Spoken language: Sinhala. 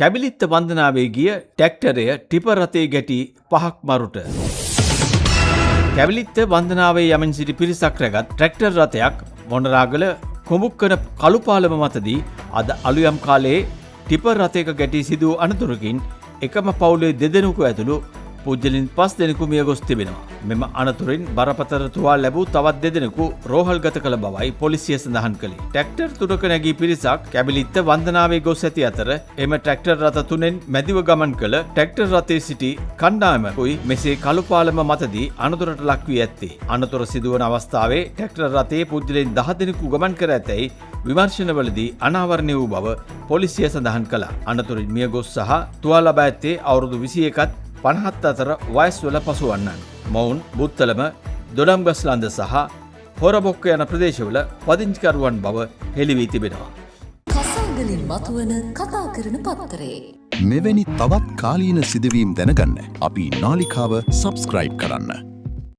කැබිලිත්ත වන්දනාවේ ගිය ට්‍රැක්ටරය ටිපර් රථයේ ගැටි 5ක් මරුට. කැබිලිත්ත වන්දනාවේ යමින් සිටි පිරිසක් රැගත් ට්‍රැක්ටර් රථයක් මොනරාගල කොමුක්කන කළුපාලම මතදී අද අලුයම් කාලයේ ටිපර් රථයක ගැටි සිදු අනතුරකින් එකම පවුලේ දෙදෙනෙකු ඇතුළු පුද්ගලයන් 5 දෙනෙකු මිය ගොස් තිබෙනවා. මෙම අනතුරින් බරපතල තුවාල ලැබූ තවත් දෙදෙනෙකු රෝහල්ගත කළ බවයි පොලිසිය සඳහන් කළේ. ට්‍රැක්ටර් තුනක නැගී පිරිසක් කැබිලිත්ත වන්දනාවේ ගොස් ඇති අතර එම ට්‍රැක්ටර් රථ තුනෙන් මැදිව ගමන් කළ ට්‍රැක්ටර් රථයේ සිටි කණ්ඩායමකුයි මෙසේ කළුපාලම මතදී අනතුරට ලක් වී ඇත්තේ. අනතුර සිදුවන අවස්ථාවේ ට්‍රැක්ටර් රථයේ පුද්ගලයන් 10 දෙනෙකු ගමන් කර ඇතැයි විමර්ශනවලදී අනාවරණය වූ බව පොලිසිය සඳහන් කළා. අනතුරින් මිය ගොස් සහ තුවාල ලබා ඇත්තේ අවුරුදු 21ත් 57 අතර වයස්වල පසුවන්නන්. මොවුන් බුත්තලම දොඩම්ගස්ලන්ද සහ හොරබොක්ක යන ප්‍රදේශවල පදිංචිකරුවන් බව හෙළි වී තිබෙනවා. කසාගලින් මතුවන කතා කරන පත්තරේ මෙවැනි තවත් කාලීන සිදුවීම් දැනගන්න අපි නාලිකාව සබ්ස්ක්‍රයිබ් කරන්න.